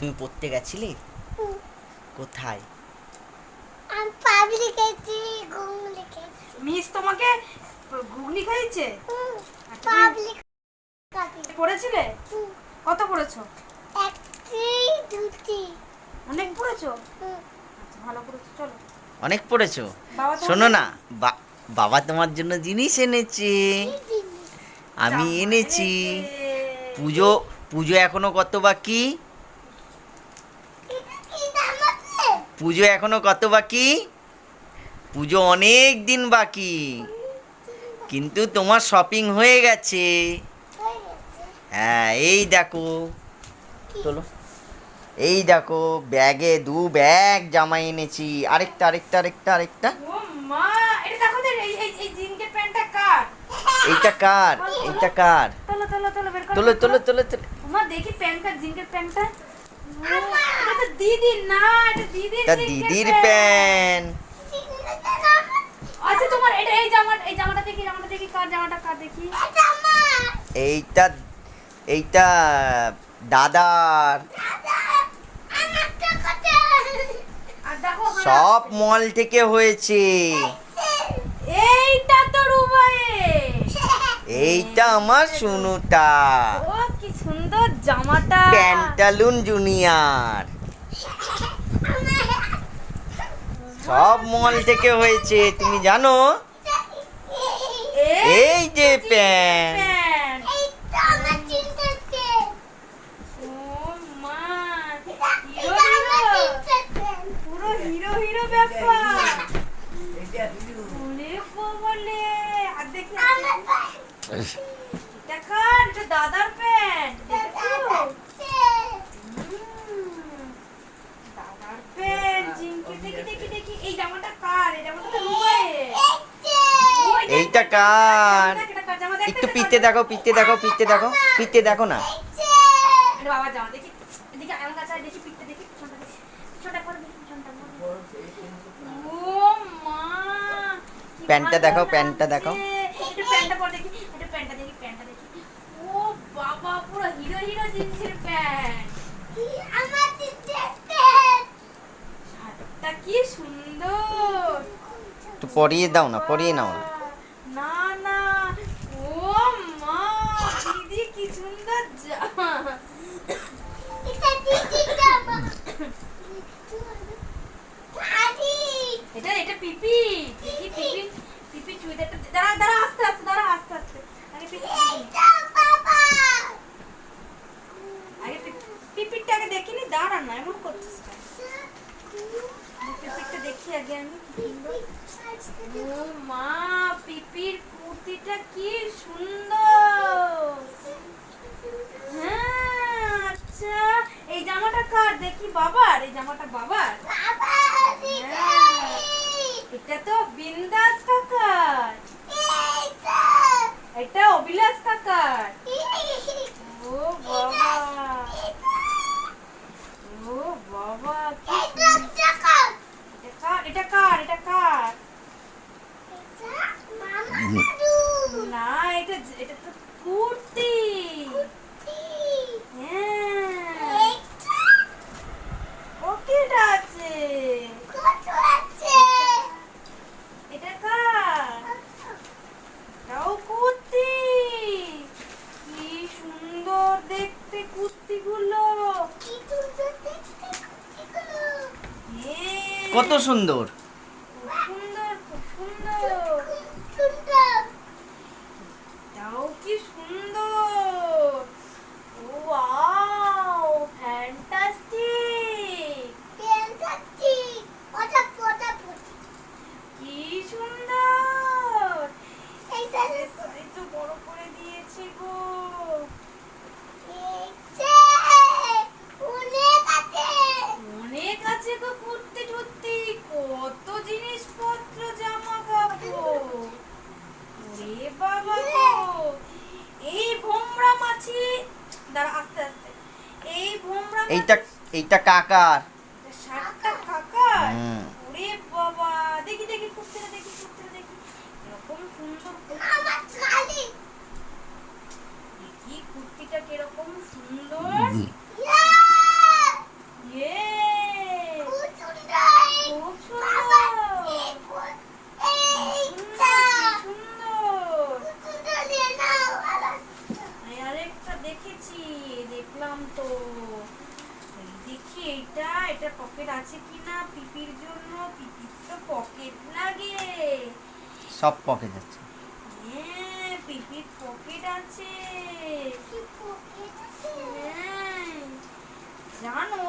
তুমি পড়তে গেছিলে? কোথায়? আমি পাবলিক গেছি, ঘুগনি খেয়েছি। মিস তোমাকে ঘুগনি খাইয়েছে? পাবলিক পড়েছিলে? কত পড়েছো? একটি দুটি। অনেক পড়েছো? আচ্ছা, ভালো পড়েছো, চলো। অনেক পড়েছো? বাবা তোমার শোনো না, বাবা তোমার জন্য জিনিস এনেছে। আমি জামা এনেছি। এনেছে। পুজো পুজো এখনো কত বাকি? এটা কি দাম আছে? পুজো এখনো কত বাকি? পুজো অনেক দিন বাকি, কিন্তু তোমার শপিং হয়ে গেছে। হয়ে গেছে। হ্যাঁ, এই দেখো, চলো, এই দেখো, ব্যাগে 2 ব্যাগ জামা এনেছি। আরেকটা আরেকটা আরেকটা আরেকটা। ও মা, এটা দেখো তো, এই জিনকে প্যান্টটা কার? এইটা কার? এইটা কার? তোলো তোলো তোলো, বের করো, তোলো বের করো। তোলো তোলো তোলো। মা দেখি প্যান্টটা, জিনকের প্যান্টটা। ও, এটা তো দিদির না, এটা দিদির এটা জিনকের দিদির প্যান্ট। প্যান্ট। আচ্ছা, তোমার এটা, এই জামাটা দেখি, জামাটা দেখি, কার জামাটা, কার দেখি। এটা আমার। এইটা এইটা দাদার। আমারটা কোথায়? আর দেখো সব মল থেকে হয়েছে। এইটা তো রুবাইয়ের। এইটা আমার সুনুটা। ও কি সুন্দর জামাটা। Pantaloon junior. সব মল থেকে হয়েছে, তুমি জানো? এই যে প্যান্ট। প্যান্ট। এইটা আমার চিন্তাতে। ও মা, এটা হিরো আমার হিরো, চিন্তাতে। পুরো হিরো হিরো ব্যাপার। ওরে বাবালে, আর দেখি, আমার এটা কার? এটা দাদার প্যান্ট, দেখেছো? দাদার প্যান্ট, জিমকে দেখি দেখি দেখি। এই জামাটা কার? এই জামাটা তো রুবাইয়ের। ওই দেখ, এইটা দেখ, কার? দেখ, এটা কার জামা? দেখ, একটু দেখ, পিঠে দেখ, দেখো, পিঠে দেখো, পিঠে দেখো, পিঠে দেখো না। এটা বাবার জামা, দেখি। এদিকে আমার কাছে আয়, দেখি পিঠটা দেখি, পিছনটা দেখি। পিছনটা করে দেখি, পিছনটা করে। ও মা, কি প্যান্টটা ভালো দেখো, প্যান্টটা লাগছে। দেখো। একটু প্যান্টটা পর দেখি, একটু প্যান্টটা দেখি, প্যান্টটা দেখি। ও বাবা, পুরো হিরো হিরো জিন্সের প্যান্ট। আমার চিন্তাতে। শার্টটা কি সুন্দর। একটু পরিয়ে দাও না, পরিয়ে নাও না। না না, ও মা, দিদি কি সুন্দর জামা। এটা দিদি জামা। দাদি। এটা পিপি, পিপি, পিপি চুড়িদারটা। দাঁড়া দাঁড়া, আস্তে আস্তে, দাঁড়া, আস্তে আস্তে। আগে এইটা বাবা। পিপিটাকে দেখিনি, দাঁড়া না, এমন করছিস কেন? পিপিটা দেখি আগে আমি, কি সুন্দর। ও মা, পিপির কুর্তিটা কি সুন্দর। হ্যাঁ, আচ্ছা, এই জামাটা কার দেখি? বাবার? এই জামাটা বাবার? বাবা দিদি। এটা তো বিন্দাস কাকার। এইটা। এটা অবিলাস কাকার। ও বাবা, ও বাবা, কি এটা টাকা। এটা কার? এটা কার? এটা কার? এটা মামা দাদু। না, এটা তো কুর্তি। হ্যাঁ, এইটা পকেট আছে। কত আছে? এটা কার? এটাও কুর্তি। কি সুন্দর দেখতে কুর্তিগুলো। কি সুন্দর দেখতে কুচিগুলো। কত সুন্দর। খুব সুন্দর, খুব সুন্দর। খুব সুন্দর। এটাও কি সুন্দর। Wow, fantastic. ফ্যান্টাস্টিক। ওটা পোটা পোটি। কি সুন্দর। এইটা এই তো বড় করে দিয়েছে গো। এইটা অনেক আছে। অনেক আছে গো, কুর্তি টুর্তি, কত জিনিসপত্র, জামা কাপড়। ওরে বাবা গো, এই ভোমরা মাছি। দাঁড়া, আস্তে আস্তে। এই ভোমরা এইটা এইটা কাকার। শার্টটা কাকার। হুম। ওরে বাবা, দেখি দেখি কুর্তিটা দেখি, কুর্তিটা দেখি। এরকম সুন্দর কুর্তি। আমার খালি। দেখি কুর্তিটা কিরকম সুন্দর। ইয়া! এই দেখি এটা পকেট আছে কিনা পিপির জন্য। পিপির তো পকেট লাগে। সব পকেট আছে। হ্যাঁ, পিপির পকেট আছে। কি পকেট আছে? হ্যাঁ। জানো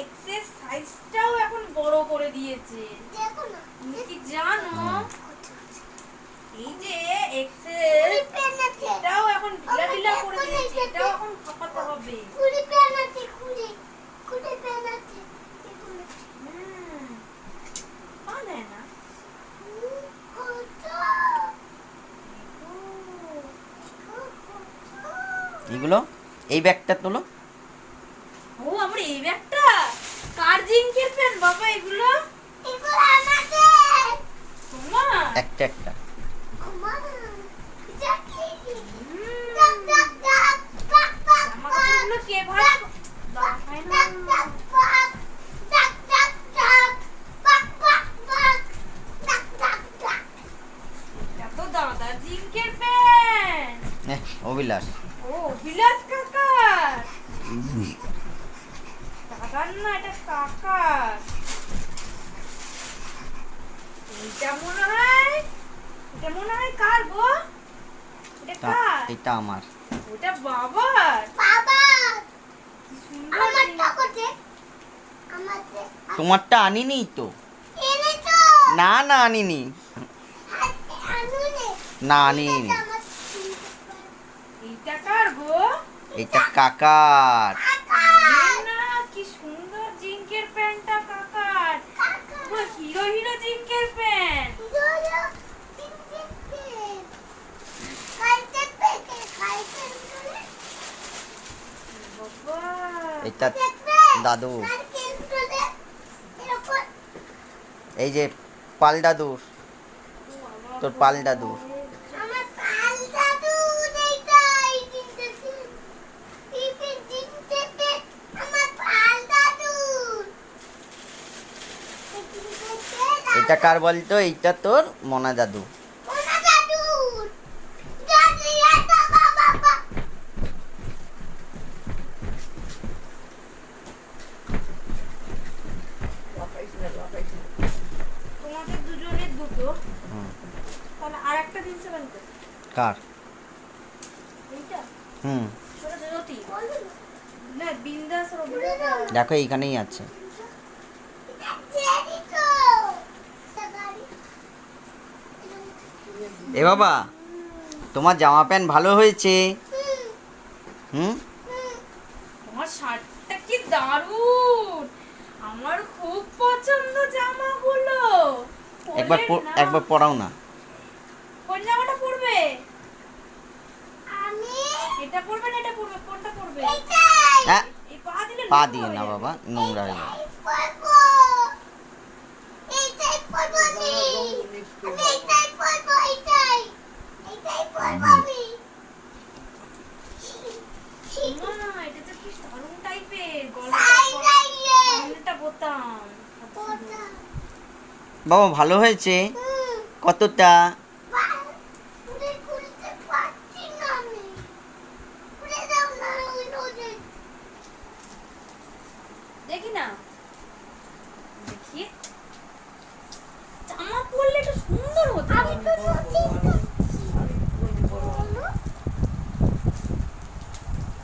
এক্সের সাইজটাও এখন বড় করে দিয়েছে। দেখো না। তুমি কি জানো এই যে এক্সের কুড়ি পেন আছে। এটাও এখন ঢিলা ঢিলা করে দিয়েছে। এটাও এখন ফাঁপাতে হবে। কুড়ি পেন আছে, কুড়ি পেন আছে। এগুলো। পা দেয় না। কত? এগুলো এই ব্যাগটা তোলো। ও আমার এই ব্যাগটা কার জিঙ্কের পেন বাবা এগুলো? এগুলো আমাদের। তোমার? একটা একটা। আমার। জাকি। ডাক ডাক ডাক ডাক ডাক জামা কাপড়গুলো কে ভাঁজ দাও খায় না। ডাক ডাক ডাক ডাক ডাক বাক বাক বাক ডাক ডাক ডাক। এটা তো দাদার জিঙ্কের পেন। অভিলাষ। ও বিলাস কাকার। দাদার না, এটা কাকার। এটা মনে হয় কার গো? এটা কার? এটা আমার। ওটা বাবার। বাবা কি সুন্দর আমারটা জিনিস। কোথায়? আমাদের তোমারটা আনিনি তো। এনে তো না না আনিনি। আনুনে না আনিনি। আমার এইটা কার গো? এটা কাকার। এই না, কি সুন্দর জিঙ্কের প্যান্টটা কাকার। পুরো হিরো হিরো জিঙ্কের প্যান্ট। বাবা। এটা দাদু। এই যে পাল দাদুর। তোর পাল দাদুর। আমার পাল দাদু এইটাই জিনিসটা পিপি জিনিসটা আমার পাল দাদু এটা কার বলতো? এইটা তোর মনা দাদু। ওনা দাদু দাদু এটা বাবা তোমাদের দুজনের দুটো। হুম। তাহলে আর একটা জিনিস বানতে। কার? এইটা হুম। ছোট জ্যোতি। না বিন্দাস আর অভিনয়। দেখো এইখানেই আছে। চেরি তো সাগারি এ বাবা, তোমার জামা প্যান্ট ভালো হয়েছে। হুম। তোমার শার্টটা কি দারুণ। আমার খুব পছন্দ জামাগুলো। একবার পরলে না। একবার পরাও না। কোন জামাটা পরবে? আমি এটা পরবে না এটা পরবে? কোনটা পরবে? এইটাই হ্যাঁ, এই পা দিলে পা নোংরা দিয়ে হয়ে না যাবে। বাবা, নোংরা হয়ে যাবে। পরবো এইটাই পরবো আমি এইটাই পরবো এইটাই পরবো আমি মা, এটা তো কি দারুণ টাইপের। সাইডাইয়ে গলাটা বোতাম। পরবো বাবা ভালো হয়েছে। কতটা? পুরে খুলতে পারছি না আমি পুরে দাও না ওই রোদে দেখি না, দেখি জামা পরলে একটু সুন্দর হতো। আমি তো রোদে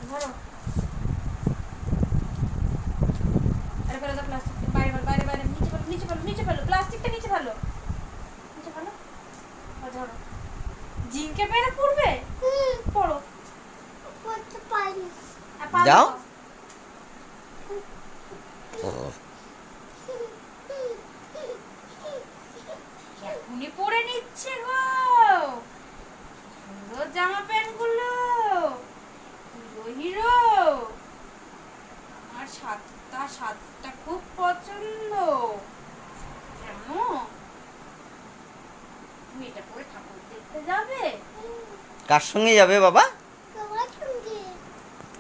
ধরো। আরে ফেলো দাও প্লাস্টিক। বাইরে ফেলো, বাইরে বাইরে। নিচে ফেলো প্লাস্টিকটা নিচে ফেলো। ধরো। জিঙ্কে পেরে পড়বে? পড়ো। পড়তে পারি আর পা যাও। দাও। এখনই পরে নিচ্ছে গো। সুন্দর জামা প্যান্ট গুলো। Hero hero. আমার সাতটা খুব পছন্দ। জানো তুমি এটা পরে ঠাকুর দেখতে যাবে? কার সঙ্গে যাবে বাবা? তোমার সঙ্গে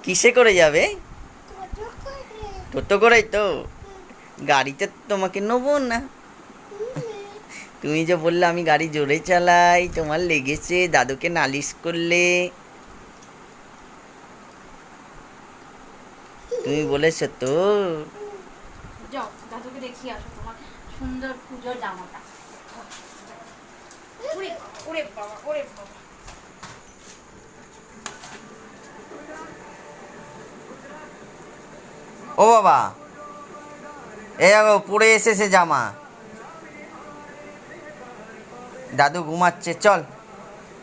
কিসে করে যাবে? তোমার করে টোটো করেই তো। গাড়িতে তোমাকে নেবো না। তুমি যে বললে আমি গাড়ি জোরে চালাই, তোমার লেগেছে, দাদুকে নালিশ করলে। তুমি বলেছো তো। যাও দাদুকে দেখিয়ে আসো তোমার সুন্দর পুজোর জামাটা। ওরে ওরে বাবা ওরে বাবা। ও বাবা, এই দেখো পরে এসেছে জামা। দাদু ঘুমাচ্ছে, চল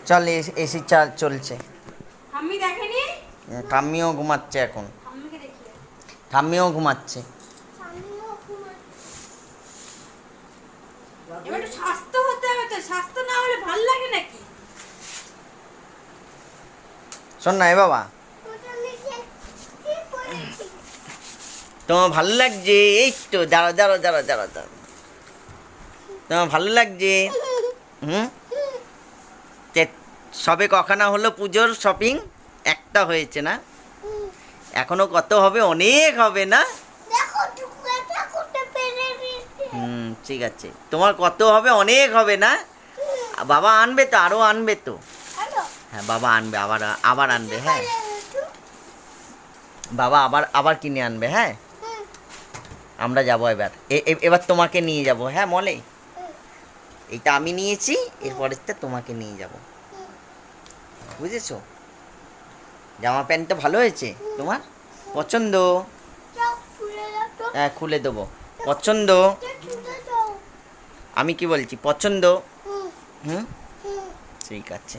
চল, এসি চলছে। আমি দেখেনি, ঠাম্মিও ঘুমাচ্ছে এখন, আম্মিকে দেখিয়ে। ঠাম্মিও ঘুমাচ্ছে। এবার একটু স্বাস্থ্য হতে হবে তো, স্বাস্থ্য না হলে ভাল লাগে নাকি? শোন না এ বাবা, তোমার ভালো লাগছে? এই তো দাঁড়াও দাঁড়াও দাঁড়াও দাঁড়াও দাঁড়াও, তোমার ভালো লাগছে? হুম, সবে কখানা হলো পুজোর শপিং? একটা হয়েছে না, এখনো কত হবে? অনেক হবে না? হুম, ঠিক আছে, তোমার কত হবে? অনেক হবে না? বাবা আনবে তো, আরো আনবে তো। হ্যাঁ বাবা আনবে, আবার আবার আনবে। হ্যাঁ বাবা আবার আবার কিনে আনবে। হ্যাঁ আমরা যাবো এবার, এবার তোমাকে নিয়ে যাব। হ্যাঁ মলে, এইটা আমি নিয়েছি, এরপরেরটা তোমাকে নিয়ে যাব, বুঝেছো? জামা প্যান্টটা ভালো হয়েছে তোমার? পছন্দ? হ্যাঁ খুলে দেবো। পছন্দ? আমি কি বলছি, পছন্দ? হুম, ঠিক আছে,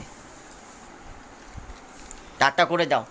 টাটা করে দাও।